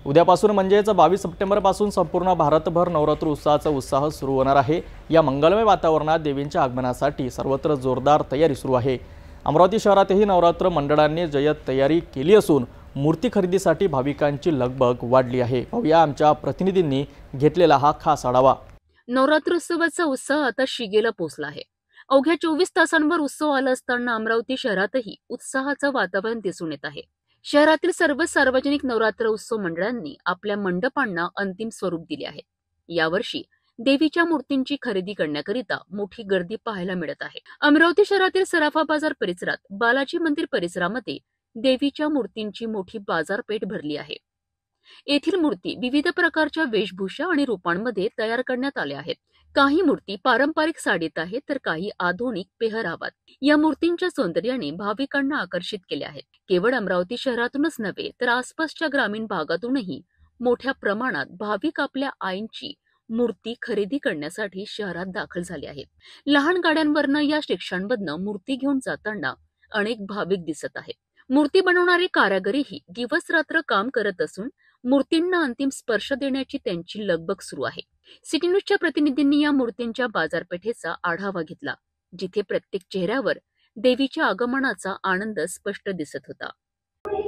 उद्यापासून म्हणजेच 22 सप्टेंबरपासून संपूर्ण भारतभर नवरात्र उत्सवाचा उत्साह सुरू होणार आहे। या मंगलमय वातावरणात देवींच्या आगमनासाठी सर्वत्र जोरदार तयारी सुरू आहे। अमरावती शहरातही नवरात्र मंडळांनी जय्यत तयारी केली असून मूर्ती खरेदीसाठी भाविकांची लगबग वाढली आहे। पाहूया आमच्या प्रतिनिधींनी घेतलेला हा खास आढावा। नवरात्रोत्सवाचा उत्साह आता शिगेला पोहोचला आहे। अवघ्या 24 तासांवर उत्सव आला असताना अमरावती शहरातही उत्साहाचं वातावरण दिसून येत आहे। शहरातील सर्व सार्वजनिक नवरात्र उत्सव मंडळांनी आपल्या मंडपांना अंतिम स्वरूप दिले आहे। यावर्षी देवीच्या मूर्तींची खरेदी करण्याकरिता मोठी गर्दी पाहायला मिळत आहे। अमरावती शहरातील सराफा बाजार परिसरात बालाजी मंदिर परिसरामध्ये देवीच्या मूर्तींची मोठी बाजारपेठ भरली आहे। येथील मूर्ती विविध प्रकारच्या वेशभूषा आणि रूपांमध्ये तयार करण्यात आल्या आहेत। काही मूर्ती पारंपरिक साडीत आहेत तर काही आधुनिक पेहरावात। या मूर्तींच्या सौंदर्याने भाविकांना आकर्षित केले आहे। केवळ अमरावती शहरातूनच नव्हे तर आसपासच्या ग्रामीण भागातूनही मोठ्या प्रमाणात भाविक आपल्या आईंची मूर्ती खरेदी करण्यासाठी शहरात दाखल झाले आहेत। लहान गाड्यांवरनं या रिक्षांमधनं मूर्ती घेऊन जाताना अनेक भाविक दिसत आहेत। मूर्ती बनवणारे कारागिरही दिवस रात्र काम करत असून मूर्तींना अंतिम स्पर्श देण्याची त्यांची लगबग सुरू आहे। सिटी न्यूजच्या प्रतिनिधींनी या मूर्तींच्या बाजारपेठेचा आढावा घेतला, जिथे प्रत्येक चेहऱ्यावर देवीच्या आगमनाचा आनंद स्पष्ट दिसत होता।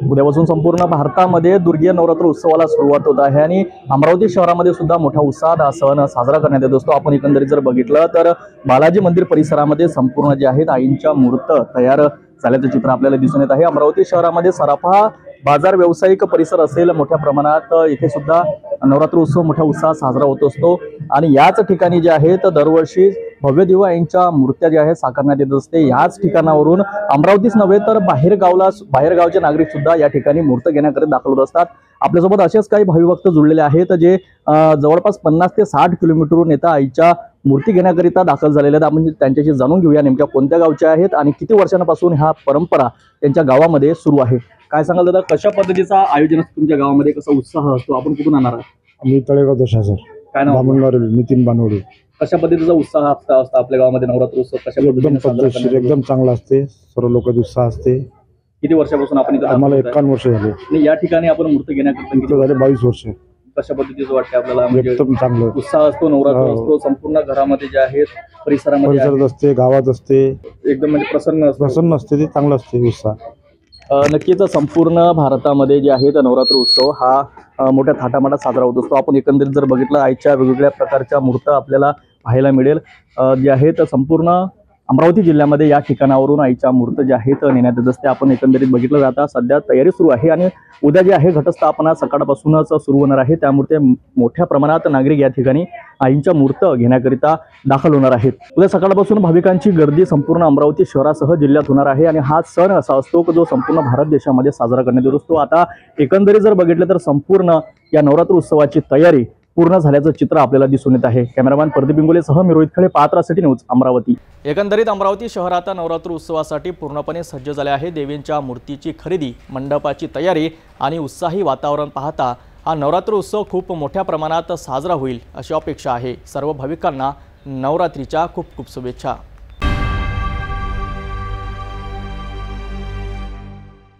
उद्यापासून संपूर्ण भारतामध्ये दुर्गीय नवरात्र उत्सवाला सुरुवात होत आहे आणि अमरावती शहरामध्ये सुद्धा मोठ्या उत्साहात हा सण साजरा करण्यात येत असतो। आपण एकंदरीत जर बघितलं तर बालाजी मंदिर परिसरामध्ये संपूर्ण जे आहेत आईंच्या मूर्त तयार झाल्याचं चित्र आपल्याला दिसून येत आहे। अमरावती शहरामध्ये सराफा बाजार व्यावसायिक परिसर असेल, मोठ्या प्रमाणात इथे सुद्धा नवरात्र उत्सव मोठ्या उत्साहात साजरा होत असतो आणि याच ठिकाणी जे आहेत दरवर्षी भव्य दिवा यांच्या मूर्त्या ज्या आहेत साकारण्यात येत असते। याच ठिकाणावरून अमरावतीच नव्हे तर बाहेरगावचे नागरिक सुद्धा या ठिकाणी मूर्त घेण्याकरिता दाखल होत असतात। आपल्यासोबत असेच काही भाविभक्त जुळलेले आहेत जे जवळपास 50 ते 60 किलोमीटरहून येता आईच्या मूर्ती घेण्याकरिता दाखल झालेले आहेत। आपण त्यांच्याशी जाणून घेऊया नेमक्या कोणत्या गावच्या आहेत आणि किती वर्षांपासून हा परंपरा त्यांच्या गावामध्ये सुरू आहे। काय सांगाल दादा, कशा पद्धतीचा आयोजन असतो तुमच्या गावामध्ये, कसा उत्साह असतो? आपण कुठून आणणार आहात? मी तळेगाव दशासर। काय नाव? नितीन बानवडे। कशा पद्धतीचा उत्साह असतो आपल्या गावामध्ये नवरात्र उत्सव? कशा पद्धतीने? एकदम चांगला असते, सर्व लोक उत्साह असते। किती वर्षापासून आपण इथे? आम्हाला 51 वर्ष झाले। या ठिकाणी आपण मूर्ती घेण्याकरिता किती झाले? 22 वर्ष। कशा पद्धतीचं वाटतं आपल्याला? एकदम चांगलं उत्साह असतो, नवरात्र असतो, संपूर्ण घरामध्ये जे आहेत परिसरामध्ये असते, गावात असते, एकदम म्हणजे प्रसन्न असते, ते चांगलं असते उत्साह। नक्कीच संपूर्ण भारतामध्ये जे आहे नवरात्र उत्सव हा मोठ्या थाटामाटात साजरा होत असतो। आपण एकंदरीत जर बघितलं आईच्या वेगवेगळ्या प्रकारच्या मूर्त्या आपल्याला पाहायला मिळेल, जे आहेत संपूर्ण अमरावती जिल्ह्यामध्ये या ठिकाणावरून आईच्या मूर्त ज्या आहेत नेण्यात येत असते। आपण एकंदरीत बघितलं जाता सध्या तयारी सुरू आहे आणि उद्या जे आहे घटस्थापना सकाळपासूनच सुरू होणार आहे। त्यामुळे मोठ्या प्रमाणात नागरिक या ठिकाणी आईंच्या मूर्त घेण्याकरिता दाखल होणार आहेत। उद्या सकाळपासून भाविकांची गर्दी संपूर्ण अमरावती शहरासह जिल्ह्यात होणार आहे आणि हा सण असा असतो की जो संपूर्ण भारत देशामध्ये साजरा करण्यात येत असतो। आता एकंदरीत जर बघितलं तर संपूर्ण या नवरात्र उत्सवाची तयारी पूर्ण झाल्याचं चित्र आपल्याला दिसून येत आहे। कॅमेरामॅन प्रदीप इंगोलेसह मी रोहित खळे, पाहत रहा सिटी न्यूज अमरावती। एकंदरीत अमरावती शहर आता नवरात्र उत्सवासाठी पूर्णपणे सज्ज झाले आहे। देवींच्या मूर्तीची खरेदी, मंडपाची तयारी आणि उत्साही वातावरण पाहता हा नवरात्र उत्सव खूप मोठ्या प्रमाणात साजरा होईल अशी अपेक्षा आहे। सर्व भाविकांना नवरात्रीच्या खूप खूप शुभेच्छा।